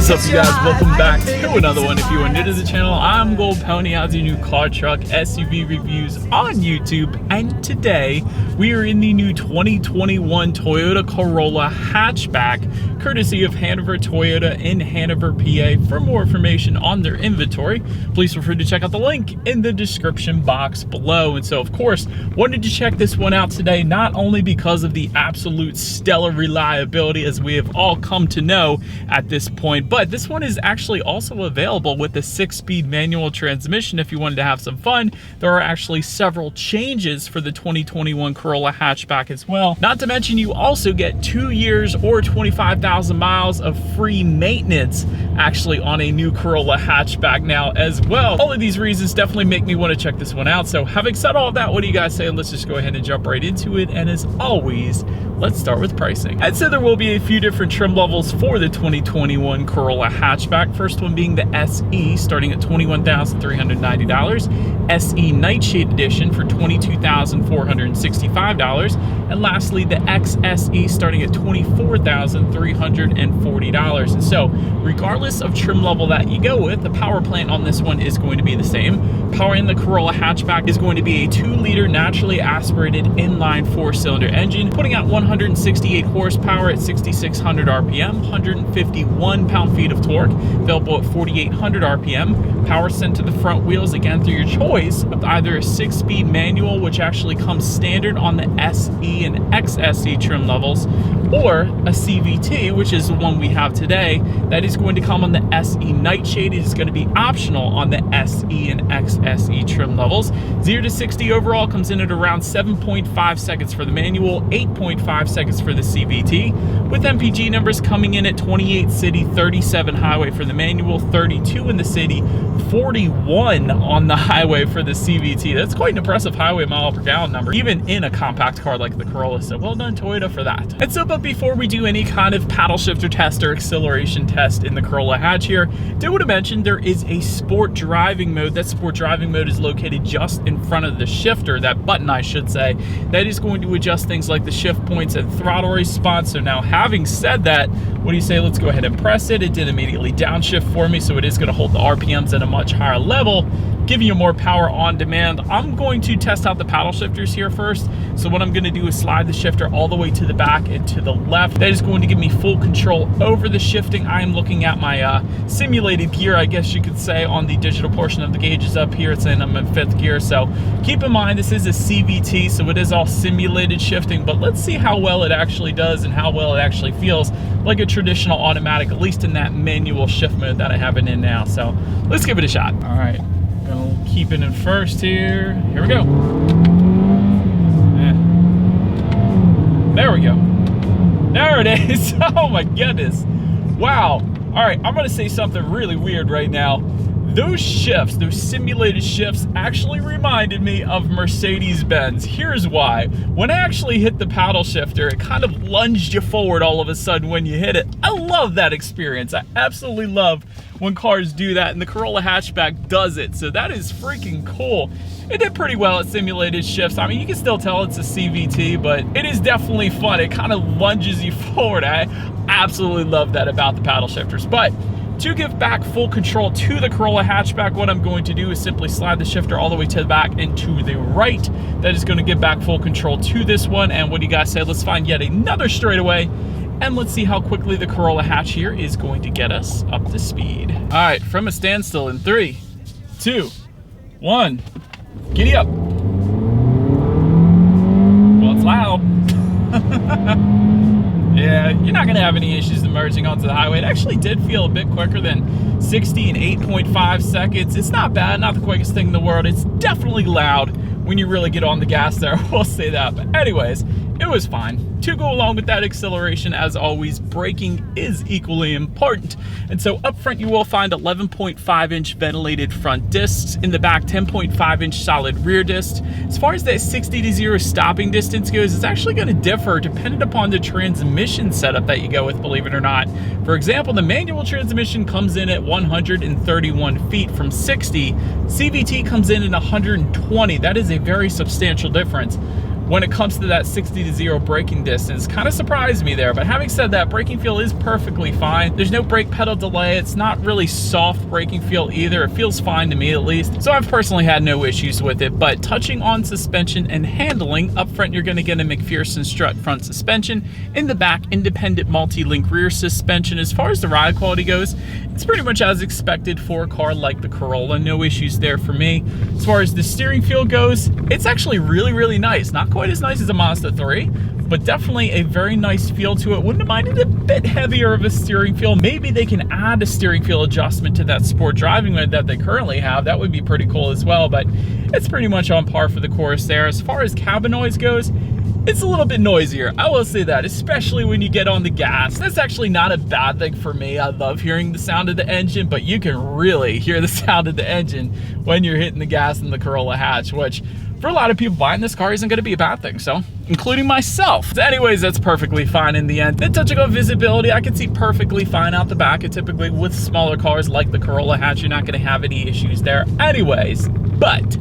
What's up, you guys? Welcome back to another one. If you are new to the channel, I'm Gold Pony. I do new car, truck, SUV reviews on YouTube, and today we are in the new 2021 Toyota Corolla Hatchback, courtesy of Hanover Toyota in Hanover, PA. For more information on their inventory, please feel free to check out the link in the description box below. And so, of course, wanted to check this one out today, not only because of the absolute stellar reliability, as we have all come to know at this point, but this one is actually also available with a 6-speed manual transmission if you wanted to have some fun. There are actually several changes for the 2021 Corolla Hatchback as well. Not to mention, you also get 2 years or 25,000 miles of free maintenance actually on a new Corolla Hatchback now as well. All of these reasons definitely make me want to check this one out. So having said all of that, what do you guys say? Let's just go ahead and jump right into it. And as always, let's start with pricing. I'd say there will be a few different trim levels for the 2021 Corolla Hatchback. First one being the SE, starting at $21,390. SE Nightshade Edition for $22,465. And lastly, the XSE, starting at $24,340. And so, regardless of trim level that you go with, the power plant on this one is going to be the same. Power in the Corolla Hatchback is going to be a 2-liter naturally aspirated inline 4-cylinder engine, putting out 168 horsepower at 6,600 RPM, 151 pound-feet of torque, available at 4,800 RPM. Power sent to the front wheels, again through your choice of either a 6-speed manual, which actually comes standard on the SE and XSE trim levels, or a CVT, which is the one we have today, that is going to come on the SE Nightshade. It is going to be optional on the SE and XSE trim levels. 0 to 60 overall comes in at around 7.5 seconds for the manual, 8.5 seconds for the CVT, with MPG numbers coming in at 28 city, 37 highway for the manual, 32 in the city, 41 on the highway for the CVT. That's quite an impressive highway mile per gallon number, even in a compact car like the Corolla. So well done, Toyota, for that. And so, but before we do any kind of paddle shifter test or acceleration test in the Corolla Hatch here, do want to mention there is a sport driving mode. That sport driving mode is located just in front of the shifter, that button I should say, that is going to adjust things like the shift points and throttle response. So now, having said that, what do you say, let's go ahead and press it. It did immediately downshift for me, so it is going to hold the RPMs at a much higher level, giving you more power on demand. I'm going to test out the paddle shifters here first. So what I'm going to do is slide the shifter all the way to the back and to the left. That is going to give me full control over the shifting. I am looking at my simulated gear, I guess you could say, on the digital portion of the gauges up here. It's saying I'm in 5th gear. So keep in mind, this is a CVT, so it is all simulated shifting, but let's see how well it actually does and how well it actually feels like a traditional automatic, at least in that manual shift mode that I have it in now. So let's give it a shot. All right. Gonna keep it in first here. Here we go. There we go. There it is. Oh my goodness. Wow. All right, I'm gonna say something really weird right now. Those shifts, those simulated shifts, actually reminded me of Mercedes-Benz. Here's why. When I actually hit the paddle shifter, it kind of lunged you forward all of a sudden when you hit it. I love that experience. I absolutely love when cars do that, and the Corolla Hatchback does it. So that is freaking cool. It did pretty well at simulated shifts. I mean, you can still tell it's a CVT, but it is definitely fun. It kind of lunges you forward. I absolutely love that about the paddle shifters. But to give back full control to the Corolla Hatchback, what I'm going to do is simply slide the shifter all the way to the back and to the right. That is going to give back full control to this one. And what do you guys say? Let's find yet another straightaway, and let's see how quickly the Corolla Hatch here is going to get us up to speed. All right, from a standstill in 3, 2, 1, giddy up. Well, it's loud. Yeah, you're not gonna have any issues emerging onto the highway. It actually did feel a bit quicker than 60 in 8.5 seconds. It's not bad, not the quickest thing in the world. It's definitely loud when you really get on the gas there, we'll say that. But anyways, it was fine. To go along with that acceleration, as always, braking is equally important. And so up front, you will find 11.5-inch ventilated front discs. In the back, 10.5-inch solid rear discs. As far as that 60 to 0 stopping distance goes, it's actually going to differ depending upon the transmission setup that you go with, believe it or not. For example, the manual transmission comes in at 131 feet from 60. CVT comes in at 120. That is a very substantial difference. when it comes to that 60 to 0 braking distance. Kind of surprised me there, but having said that, braking feel is perfectly fine. There's no brake pedal delay. It's not really soft braking feel either. It feels fine to me at least. So I've personally had no issues with it, but touching on suspension and handling, up front you're gonna get a McPherson strut front suspension. In the back, independent multi-link rear suspension. As far as the ride quality goes, it's pretty much as expected for a car like the Corolla. No issues there for me. As far as the steering feel goes, it's actually really, really nice. Not quite as nice as a Mazda 3, but definitely a very nice feel to it. Wouldn't have minded a bit heavier of a steering feel. Maybe they can add a steering feel adjustment to that sport driving mode that they currently have. That would be pretty cool as well, but it's pretty much on par for the course there. As far as cabin noise goes, it's a little bit noisier, I will say that, especially when you get on the gas. That's actually not a bad thing for me. I love hearing the sound of the engine, but you can really hear the sound of the engine when you're hitting the gas in the Corolla Hatch, which for a lot of people buying this car isn't going to be a bad thing, so including myself. So anyways, that's perfectly fine in the end. Then touching on visibility, I can see perfectly fine out the back. And typically with smaller cars like the Corolla Hatch, you're not going to have any issues there anyways. But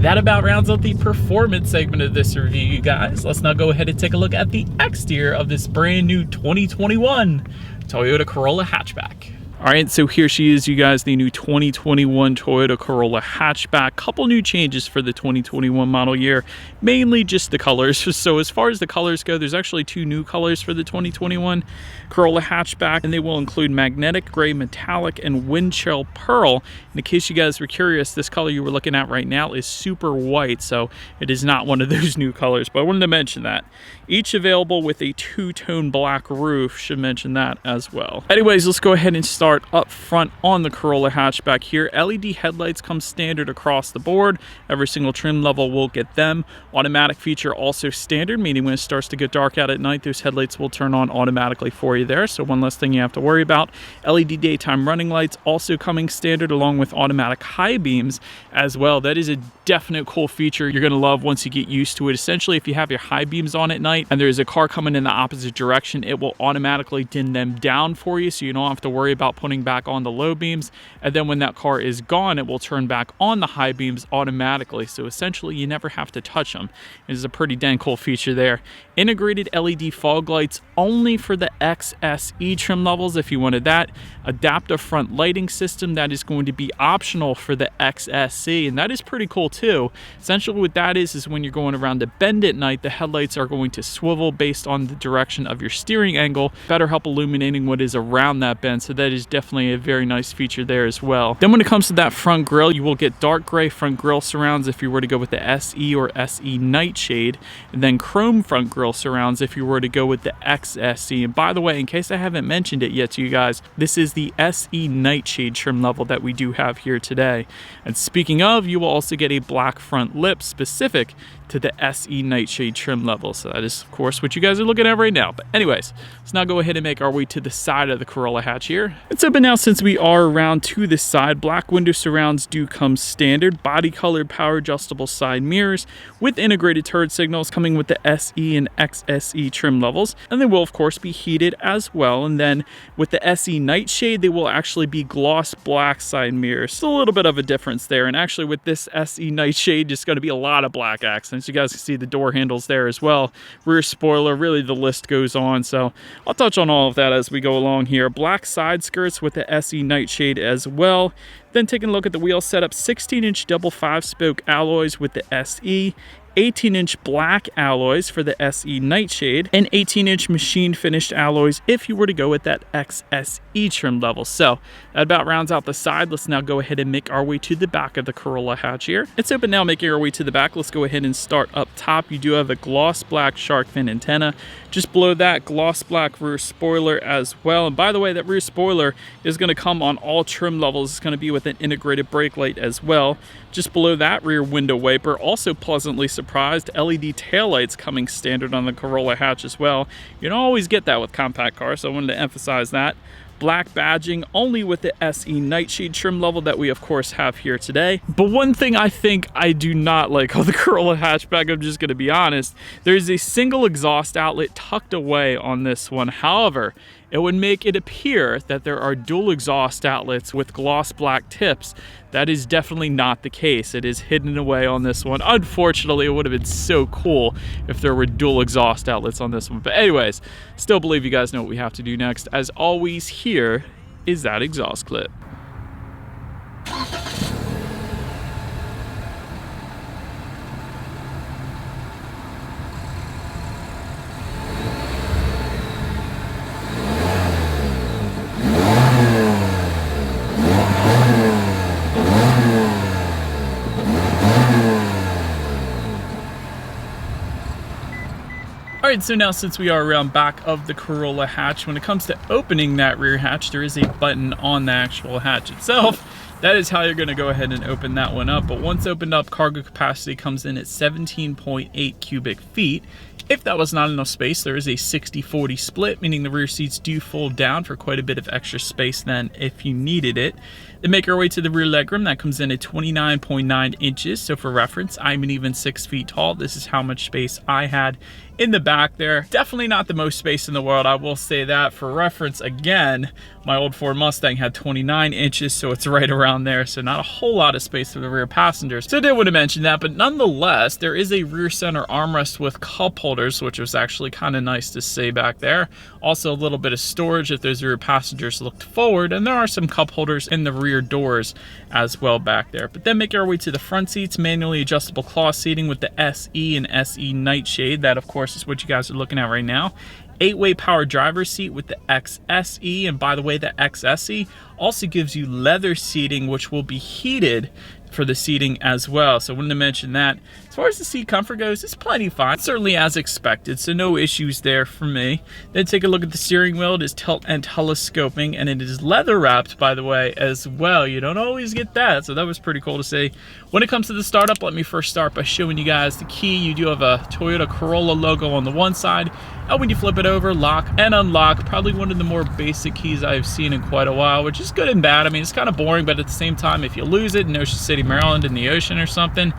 that about rounds out the performance segment of this review, you guys. Let's now go ahead and take a look at the exterior of this brand new 2021 Toyota Corolla Hatchback. All right, so here she is, you guys, the new 2021 Toyota Corolla Hatchback. Couple new changes for the 2021 model year, mainly just the colors. So as far as the colors go, there's actually two new colors for the 2021 Corolla Hatchback, and they will include magnetic gray metallic and windchill pearl. In case you guys were curious, this color you were looking at right now is super white, so it is not one of those new colors, but I wanted to mention that. Each available with a two-tone black roof, should mention that as well. Anyways, let's go ahead and start up front on the Corolla Hatchback here. LED headlights come standard across the board. Every single trim level will get them. Automatic feature also standard, meaning when it starts to get dark out at night, those headlights will turn on automatically for you there. So one less thing you have to worry about. LED daytime running lights also coming standard, along with automatic high beams as well. That is a definite cool feature you're going to love once you get used to it. Essentially, if you have your high beams on at night and there's a car coming in the opposite direction, it will automatically dim them down for you, so you don't have to worry about putting back on the low beams. And then when that car is gone, it will turn back on the high beams automatically, so essentially you never have to touch them. It is a pretty dang cool feature there. Integrated LED fog lights only for the XSE trim levels if you wanted that. Adaptive front lighting system, that is going to be optional for the XSE, and that is pretty cool too. Essentially what that is when you're going around a bend at night, the headlights are going to swivel based on the direction of your steering angle, better help illuminating what is around that bend. So that is definitely a very nice feature there as well. Then when it comes to that front grille, you will get dark gray front grille surrounds if you were to go with the SE or SE Nightshade, and then chrome front grille surrounds if you were to go with the XSE. And by the way, in case I haven't mentioned it yet to you guys, this is the SE Nightshade trim level that we do have here today. And speaking of, you will also get a black front lip specific to the SE Nightshade trim level. So that is, of course, what you guys are looking at right now. But anyways, let's now go ahead and make our way to the side of the Corolla Hatch here. It's open now since we are around to the side. Black window surrounds do come standard. Body colored power adjustable side mirrors with integrated turn signals coming with the SE and XSE trim levels. And they will, of course, be heated as well. And then with the SE Nightshade, they will actually be gloss black side mirrors. Still a little bit of a difference there. And actually with this SE Nightshade, it's going to be a lot of black accents. You guys can see the door handles there as well. Rear spoiler, really the list goes on. So I'll touch on all of that as we go along here. Black side skirts with the SE Nightshade as well. Then taking a look at the wheel setup, 16-inch double 5-spoke alloys with the SE, 18-inch black alloys for the SE Nightshade, and 18-inch machine finished alloys if you were to go with that XSE trim level. So that about rounds out the side. Let's now go ahead and make our way to the back of the Corolla Hatch here. It's open now, making our way to the back. Let's go ahead and start up top. You do have a gloss black shark fin antenna. Just below that, gloss black rear spoiler as well. And by the way, that rear spoiler is going to come on all trim levels. It's going to be with an integrated brake light as well. Just below that, rear window wiper. Also pleasantly surprised, LED taillights coming standard on the Corolla Hatch as well. You don't always get that with compact cars, so I wanted to emphasize that. Black badging only with the SE Nightshade trim level that we of course have here today. But one thing I think I do not like on the Corolla Hatchback, I'm just going to be honest, there's a single exhaust outlet tucked away on this one. However, it would make it appear that there are dual exhaust outlets with gloss black tips. That is definitely not the case. It is hidden away on this one. Unfortunately, it would have been so cool if there were dual exhaust outlets on this one. But anyways, still believe you guys know what we have to do next. As always, here is that exhaust clip. Alright, so now since we are around back of the Corolla hatch, when it comes to opening that rear hatch, there is a button on the actual hatch itself. That is how you're going to go ahead and open that one up. But once opened up, cargo capacity comes in at 17.8 cubic feet. If that was not enough space, there is a 60-40 split, meaning the rear seats do fold down for quite a bit of extra space then if you needed it. Then make our way to the rear legroom. That comes in at 29.9 inches. So for reference, I'm an even 6 feet tall. This is how much space I had in the back there. Definitely not the most space in the world, I will say that. For reference, again, my old Ford Mustang had 29 inches, so it's right around there. So not a whole lot of space for the rear passengers. So I did want to mention that, but nonetheless, there is a rear center armrest with cup holders, which was actually kind of nice to see back there. Also a little bit of storage if those rear passengers looked forward, and there are some cup holders in the rear doors as well back there. But then make our way to the front seats, manually adjustable cloth seating with the SE and SE Nightshade. That of course is what you guys are looking at right now. 8-way power driver's seat with the XSE, and by the way, the XSE also gives you leather seating, which will be heated for the seating as well. So I wanted to mention that. As far as the seat comfort goes, it's plenty fine, certainly as expected, so no issues there for me. Then take a look at the steering wheel. It is tilt and telescoping, and it is leather wrapped, by the way, as well. You don't always get that, so that was pretty cool to see. When it comes to the startup, let me first start by showing you guys the key. You do have a Toyota Corolla logo on the one side, and when you flip it over, lock and unlock. Probably one of the more basic keys I've seen in quite a while, which is good and bad. I mean, it's kind of boring, but at the same time, if you lose it in Ocean City, Maryland, in the ocean or something,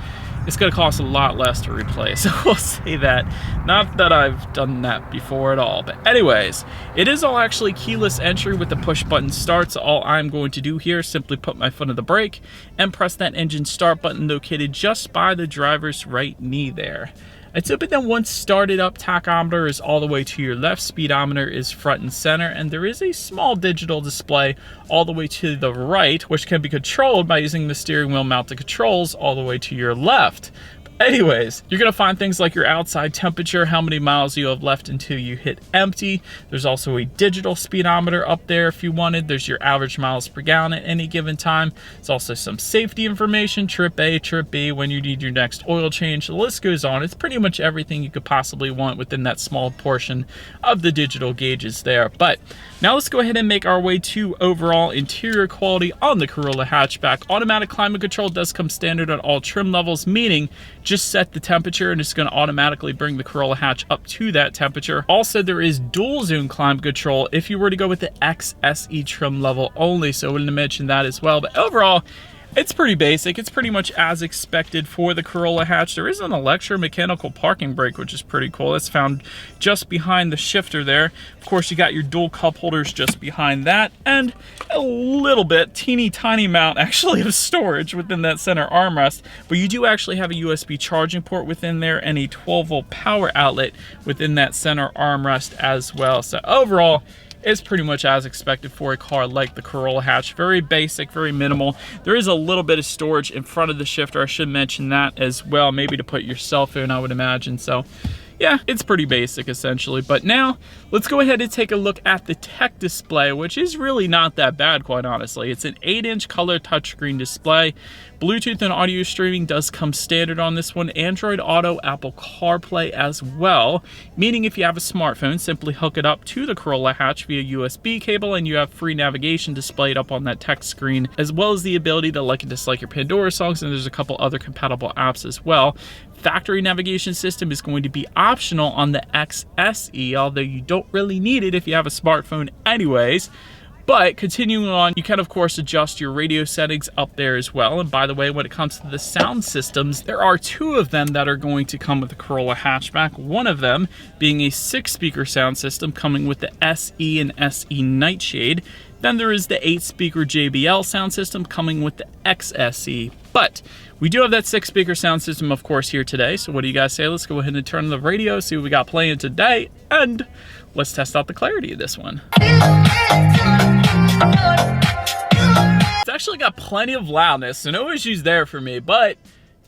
it's going to cost a lot less to replace. So we'll say that. Not that I've done that before at all. But anyways, it is all actually keyless entry with the push button start. So all I'm going to do here is simply put my foot on the brake and press that engine start button located just by the driver's right knee there. It's open. Then once started up, tachometer is all the way to your left, speedometer is front and center, and there is a small digital display all the way to the right, which can be controlled by using the steering wheel mounted controls all the way to your left. Anyways, you're going to find things like your outside temperature, how many miles you have left until you hit empty. There's also a digital speedometer up there if you wanted. There's your average miles per gallon at any given time. There's also some safety information, trip A, trip B, when you need your next oil change. The list goes on. It's pretty much everything you could possibly want within that small portion of the digital gauges there. But now let's go ahead and make our way to overall interior quality on the Corolla hatchback. Automatic climate control does come standard on all trim levels, meaning just set the temperature and it's going to automatically bring the Corolla hatch up to that temperature. Also, there is dual zone climate control if you were to go with the XSE trim level only, so I wanted to mention that as well. But overall, it's pretty basic. It's pretty much as expected for the Corolla hatch. There is an electromechanical parking brake, which is pretty cool. It's found just behind the shifter there. Of course, you got your dual cup holders just behind that, and a little bit, teeny tiny amount actually of storage within that center armrest. But you do actually have a USB charging port within there and a 12-volt power outlet within that center armrest as well. So overall, is pretty much as expected for a car like the Corolla hatch. Very basic, very minimal. There is a little bit of storage in front of the shifter. I should mention that as well, maybe to put your cell phone, I would imagine. So yeah, it's pretty basic essentially. But now let's go ahead and take a look at the tech display, which is really not that bad, quite honestly. It's an 8-inch color touchscreen display. Bluetooth and audio streaming does come standard on this one. Android Auto, Apple CarPlay as well, meaning if you have a smartphone, simply hook it up to the Corolla hatch via USB cable and you have free navigation displayed up on that tech screen, as well as the ability to like and dislike your Pandora songs, and there's a couple other compatible apps as well. Factory navigation system is going to be optional on the XSE, although you don't really need it if you have a smartphone anyways. But continuing on, you can of course adjust your radio settings up there as well. And by the way, when it comes to the sound systems, there are 2 of them that are going to come with the Corolla hatchback. One of them being a 6-speaker sound system coming with the SE and SE Nightshade. Then there is the 8-speaker JBL sound system coming with the XSE. But we do have that 6-speaker sound system, of course, here today. So what do you guys say? Let's go ahead and turn on the radio, see what we got playing today, and let's test out the clarity of this one. It's actually got plenty of loudness, so no issues there for me, but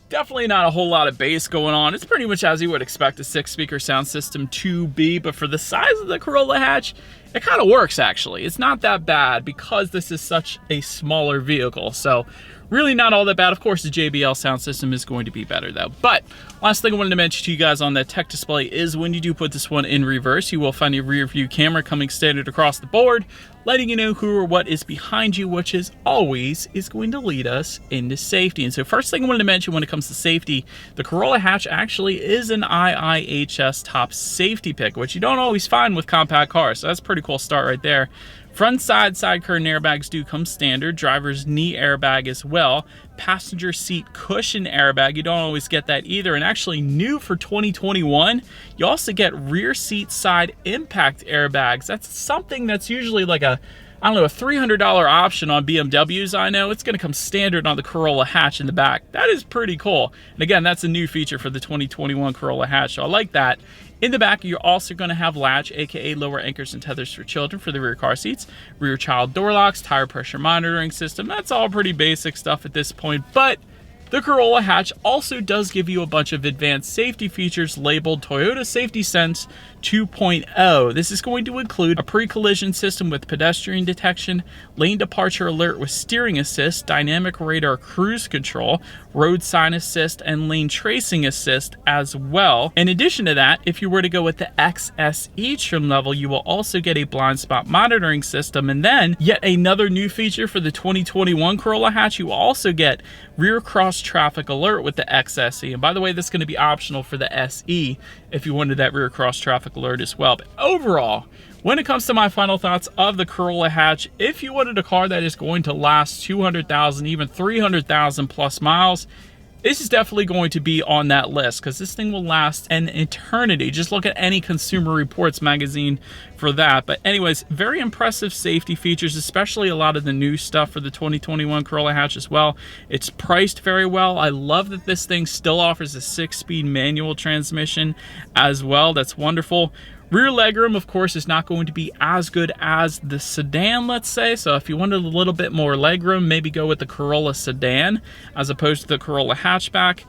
definitely not a whole lot of bass going on. It's pretty much as you would expect a 6-speaker sound system to be, but for the size of the Corolla hatch, it kind of works actually. It's not that bad because this is such a smaller vehicle, so really not all that bad. Of course, the JBL sound system is going to be better though. But last thing I wanted to mention to you guys on that tech display is when you do put this one in reverse, you will find a rear view camera coming standard across the board, letting you know who or what is behind you, which is always going to lead us into safety. And so first thing I wanted to mention when it comes to safety, the Corolla hatch actually is an IIHS top safety pick, which you don't always find with compact cars. So that's a pretty cool start right there. Front side curtain airbags do come standard. Driver's knee airbag as well. Passenger seat cushion airbag, you don't always get that either. And actually new for 2021, you also get rear seat side impact airbags. That's something that's usually like a, I don't know, a $300 option on BMWs. I know it's going to come standard on the Corolla hatch in the back. That is pretty cool. And again, that's a new feature for the 2021 Corolla hatch, so I like that. In the back, you're also going to have latch, aka lower anchors and tethers for children for the rear car seats, rear child door locks, tire pressure monitoring system. That's all pretty basic stuff at this point, but the Corolla hatch also does give you a bunch of advanced safety features labeled Toyota Safety Sense 2.0. This is going to include a pre-collision system with pedestrian detection, lane departure alert with steering assist, dynamic radar cruise control, road sign assist, and lane tracing assist as well. In addition to that, if you were to go with the XSE trim level, you will also get a blind spot monitoring system. And then yet another new feature for the 2021 Corolla hatch, you will also get rear cross traffic alert with the XSE. And by the way, this is going to be optional for the SE if you wanted that rear cross traffic alert as well. But overall, when it comes to my final thoughts of the Corolla hatch, if you wanted a car that is going to last 200,000, even 300,000 plus miles, this is definitely going to be on that list because this thing will last an eternity. Just look at any Consumer Reports magazine for that. But anyways, very impressive safety features, especially a lot of the new stuff for the 2021 Corolla hatch as well. It's priced very well. I love that this thing still offers a 6-speed manual transmission as well. That's wonderful. Rear legroom, of course, is not going to be as good as the sedan, let's say. So if you wanted a little bit more legroom, maybe go with the Corolla sedan as opposed to the Corolla hatchback.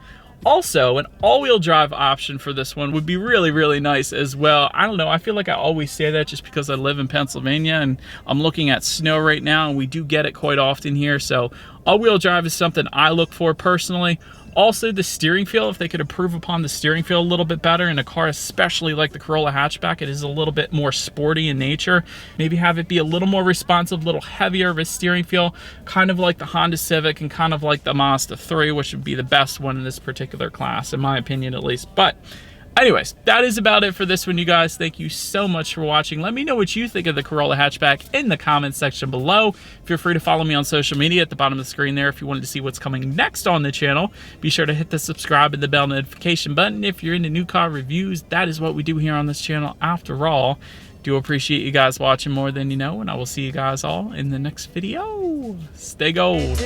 Also, an all-wheel drive option for this one would be really, really nice as well. I don't know, I feel like I always say that just because I live in Pennsylvania and I'm looking at snow right now, and we do get it quite often here. So all-wheel drive is something I look for personally. Also, the steering feel, if they could improve upon the steering feel a little bit better in a car, especially like the Corolla hatchback, it is a little bit more sporty in nature. Maybe have it be a little more responsive, a little heavier of a steering feel, kind of like the Honda Civic and kind of like the Mazda 3, which would be the best one in this particular class, in my opinion at least. But anyways, that is about it for this one, you guys. Thank you so much for watching. Let me know what you think of the Corolla hatchback in the comments section below. Feel free to follow me on social media at the bottom of the screen there if you wanted to see what's coming next on the channel. Be sure to hit the subscribe and the bell notification button if you're into new car reviews. That is what we do here on this channel after all. Do appreciate you guys watching more than you know, and I will see you guys all in the next video. Stay gold.